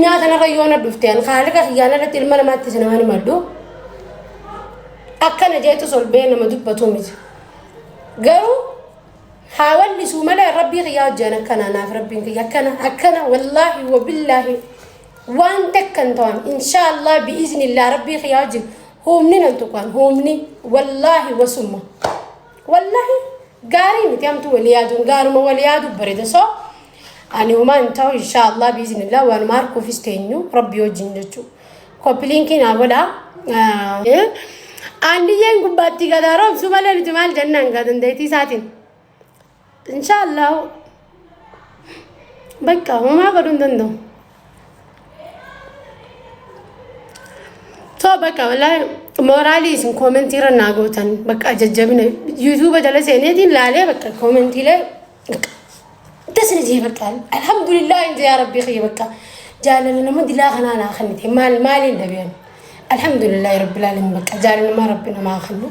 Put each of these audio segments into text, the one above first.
نيات أنا ريونا دفتين خالك خيانة لتلمنا ما تسنواني مدو أكنا جيت صلبين ما دب بتوميز قالوا حاول لسوملا ربي غياد جانا كنا ناف ربي أكنا والله وبالله وانت كنتون إن شاء الله بإذن الله ربي غياد هم منين أنتوكان هم مني والله وسمه والله قارين تيمتو وليادون قارم وليادو بريد صو أنا وما أنتو إن شاء الله بإذن الله وأنا ماركو في ستينيو ربي وجنجتو كوبلينكين أقولا عندي ينقو باتي قدارهم سومالا لتمال جنان قادن ديتي ساتين إن شاء الله بكا وما قدون دندو تو بكا والله مورالي اسم كومنتي رناغوتن بكا ججبنا يوتيوب جلسيني دين لالي بكا كومنتي لي تسنجي بكا الحمد لله انت يا ربي خي بكا جالنا ما دي لا خنا خنتي مالي دبيان الحمد لله رب العالمين بكا جالنا ما ربنا ما خلو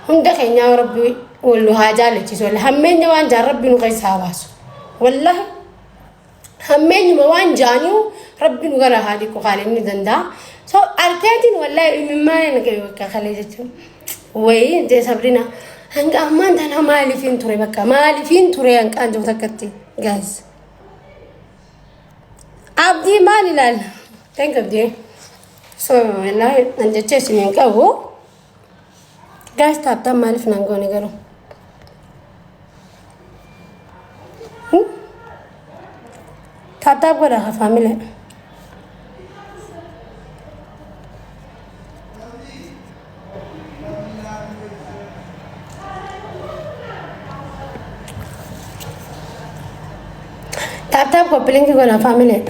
هم دخين يا ربي والله هاجالتي سول همين جوان جار ربي نقيس هواس والله همين موان جانيو ربي نقرا هاديك وقالني دندا سو أركاتين والله مما نقول بكا خليجتهم وين انت صبرنا هنك أمان تنا مالي فين توري بكا مالي فين توري هنك أنجو تكتي جايز عبدي مالي لال thank you so والله أنت تشيسني كأهو جايز تابتا مالي في نانجوني قالوا تابتا بقولها فاميلي tap coupling ko na family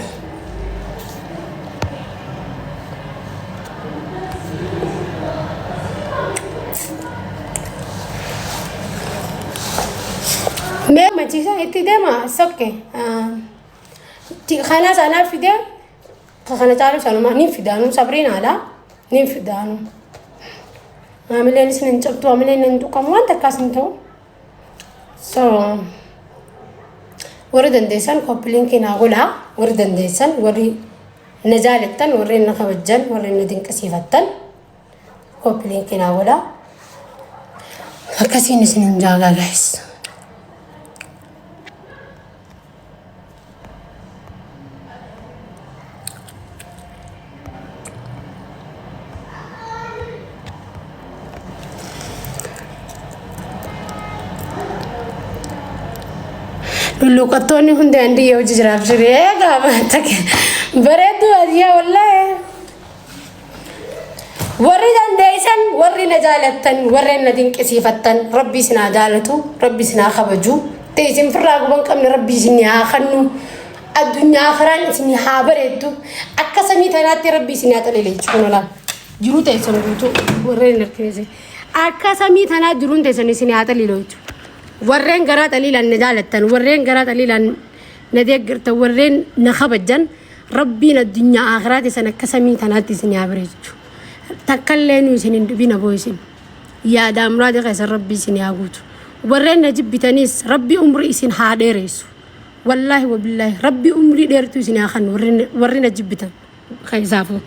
ما تيجي إتدي ما سكّي خلاص أنا في ده خلاص تعرف شنو ما نيم في دانو صبرين على نيم في دانو عملين سنين جبتوا عملين ندو كم وان تكاسنتو so وردن ديسان كوبلين كنا غلا وردن ديسان وري نزالتن وري نخوجن وري ندين كسيفتن كوبلين كنا غلا كسين سنين جاغا guys dulu katoni hunde andi yo jiraaf jire gama tak beredu adia wallahi warri dandaysan warri najalatan warri nadin qisifatan rabbi sina dalatu rabbi sina khabaju taysim firagu ban kam rabbi sini akhanu adunya akhiran sini habaretu akasami tanati rabbi sini atalele chunola jiru taysom butu warri nakeze akasami tana jurun taysani sini atalele ورين قرات قليلا نجالتن ورين قرات قليلا نديقرت ورين نخبجن ربنا الدنيا آخرات سنة كسمي تناتي سنة بريج تكلنوا سنين بينا بويسين يا دام رادي قيس ربي سنة أقول ورين نجيب بتنيس ربي أمري سن حادريس والله وبالله ربي أمري ديرتو سنة خن ورين نجيب بتن خيزافو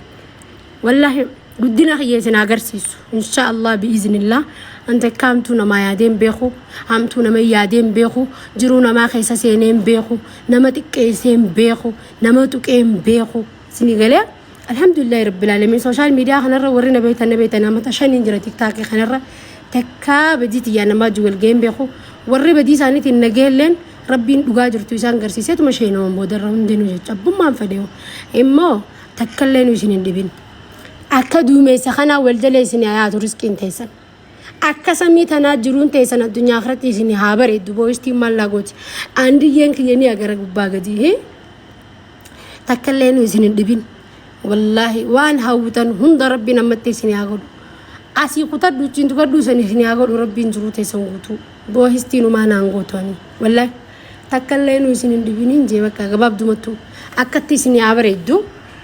والله قدنا خيسنا قرسيس إن شاء الله بإذن الله أنت كامتونا ما يادين بيخو همتونا ما يادين بيخو جرونا ما خيساسينين بيخو نمتك كيسين بيخو نمتك إم بيخو سنغاليا الحمد لله رب العالمين سوشيال ميديا خنرة ورينا بيتنا متشان نجرا تيك تاك خنرة تكا بديت يانا ما جوال جيم بيخو وري بدي سانيت النجيل لين ربي نقاجر تويسان قرسيسات مشينا من بودر رندينو جت أبو ما فديو إما تكلنوا سنين دبين أكدو ميسخنا والدلي سنيات رزقين تيسن أكسمي تناجرون تيسن الدنيا آخرتي سني هابري دبوستي مالاغوت عندي ينك يني أجرك باغدي هي تكلنوا سنين دبين والله وان هاوتن هند ربنا متى سني أقول أسي قطر دوتين تقدو سني أقول ربي نجرو تيسن غوتو بوهستينو ما نانغوتوني والله تكلنوا سنين دبين جيبك غباب دمتو أكتي سني هابري دو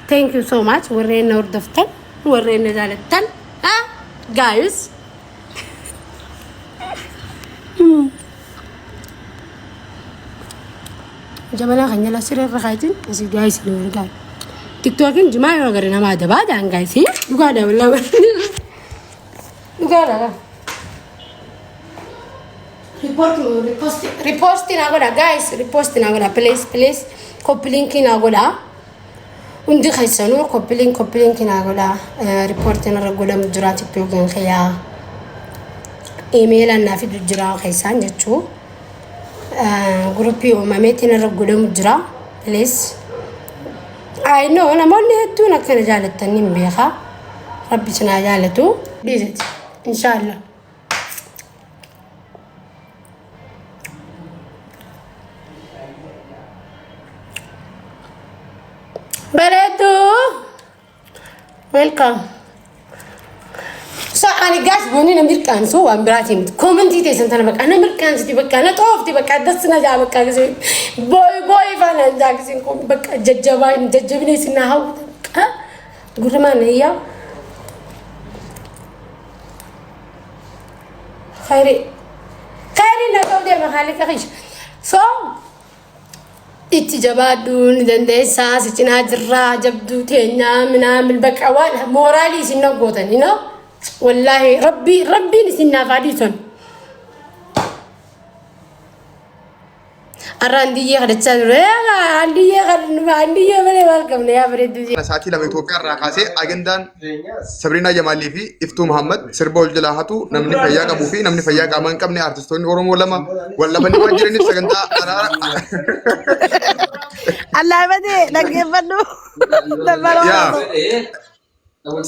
thank you so much ورينا وردفتن ورينا دالتن guys جمالا خنيلا سير الرخايتين بس guys لو رجال TikTokin jimaa yoo gara nama dabaadhaan gaaysi dhugaadha wallahi dhugaadha repost na goda guys repost na goda please copy link na goda undi khaysanu copy link na goda report na goda mujra TikTok gan khaya email na fi jira khaysan jechu group yo mameti na goda mujra please I know أنا ما اللي هدونا كنا جالة تنين بيخا ربي سنا جالته بيزت إن شاء الله بريتو ويلكم أنا قاس بوني نمركان سو أمبراتي كومنتي تيسن تنا بك أنا مركان ستي بك أنا توفتي بك دسنا جا بك كذي بوي فانا جاكسين كوم بك ججبني سنا هاو ها قول ما نيا خيري نقول دي مخالك أخيش so اتجابادون دندسة سجنا جرا جبدو تينا من بك أول مورالي سنا قوتن you know والله ربي نسينا فاديتون أراندية هذا تشانو عندي ملي welcome يا بريدو ساتي لما يتوقع راكاسي أجندان سبرينا جمالي في إفتو محمد سربول جلاهاتو نمني فياك أبو في نمني فياك أمان كم نأرتستون أورم ولا بني وانجرني سكنتا الله بدي لقي بنو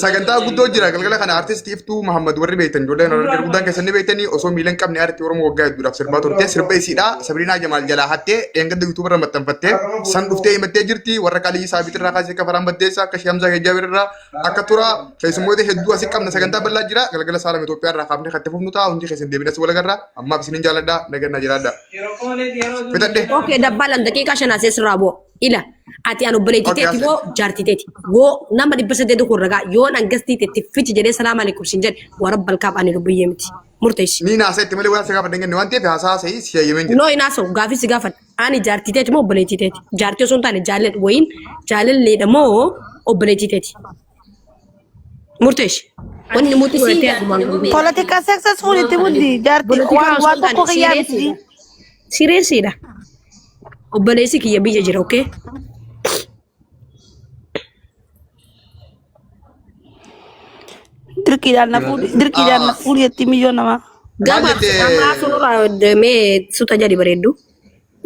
Sagantaa guddoo jira galgala kana artistii Iftuu Muhammad warri beektan ijoolleen guddaan keessanii beektanii osoo miilan qabne arti Oromoo waggaa hedduudhaaf sirbaa turte sirba isiidha Sabriinaa Jamaal jalaa hattee dheengadda YouTube irra maxxanfattee san dhuftee himattee jirti warra qalii saabiit irraa kaasee kafaraan baddeessa akka Shamsaa Hejjaabir irraa akka tura keessummoota hedduu asii qabna sagantaa bal'aa jira galgala saalama Itoophiyaa irraa kaafnee kattee fufnu ta'a hundi keessan deebinas wal agarra ammaaf isinin jaaladha nagannaa jiraadha. Fitadhe. Okay dabbalan daqiiqaa shan asii sirraa boo ila ati anu beleetiteeti boo jaartiteeti boo nama dhibba saddeetu kun ragaa yoon angastiiteetti fiti jedhee salaam alaikum sin jedhe warabbal kaab ani dubbiyyee miti murteessi. Ni naasa itti malee waan si gaafa dangane waan ta'eef haasaa sa'ii si yaayyameen jira. Noo inaasoo gaafii si gaafadha ani jaartiteeti moo obboleetiteeti jaartii osoo hin taane jaalladha wayin jaalalleedha moo obboleetiteeti murteessi. Wanni muti godhatee asumaan gurguree. Politika successful itti mundi jaartii waan tokko qiyyaa miti. Sireesiidha. Obboleessi kiyya biyya jira okay. Dirqiidhaan na fuudhi itti miyyoo namaa. Gama amma suuraa deemee suuta jadi bareeddu.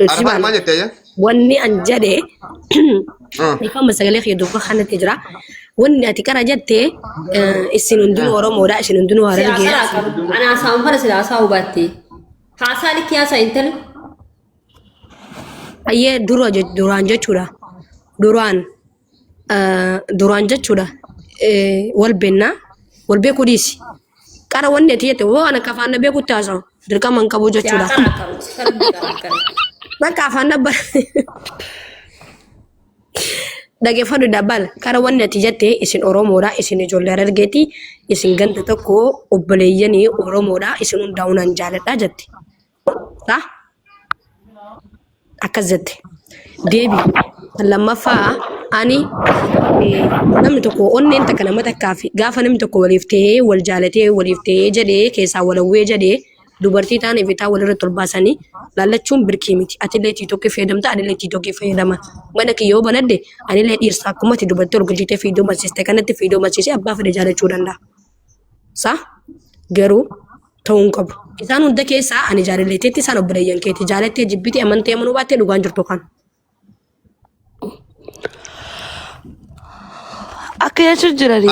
Arafaa maal jettee yaa? Wanni an jedhe ifama sagalee keedu kan kanatti jira. Wanni ati kana jettee isin hundinuu Oromoodha isin hundinuu Harargee. Ana haasawwan kana sila haasawuu baatte. Haasaa likki haasaa intala. Ayyee duraan jechuudha. Duraan jechuudha. Wal beennaa. Wal beekuu dhiisi. Qara wanni ati jette woo ana kafaan beekutti haasawu dirqama hin qabu jechuudha. Bakka afaan dabala. Dhaggeeffadhu dabbal qara wanni ati jette isin Oromoodha isin ijoollee Harargeeti isin ganda tokko obboleeyyanii Oromoodha isin hundaa'uunaan jaaladha jette. Akkas jette. Deebi lammaffaa ani namni tokko onneen takka nama takkaaf gaafa namni tokko waliif ta'ee wal jaalatee waliif ta'ee jedhee keessaa walawwee jedhee dubartii taane bitaa walirratti ol baasanii laallachuun birkii miti. Atillee tiitookkii fayyadamta anillee tiitookii fayyadama. Mana kiyyoo banadde anillee dhiirsa akkuma ati dubartii ol galchitee fiidoo barsiiste kanatti fiidoo barsiisee abbaa fedhe jaalachuu danda'a. Garuu ta'uu hin qabu. Isaan hunda keessaa ani jaalalleeteetti isaan obboleeyyan keetti jaalattee jibbitee amantee amanuu baattee dhugaan jirtu kan. Akka jechuun jiranii.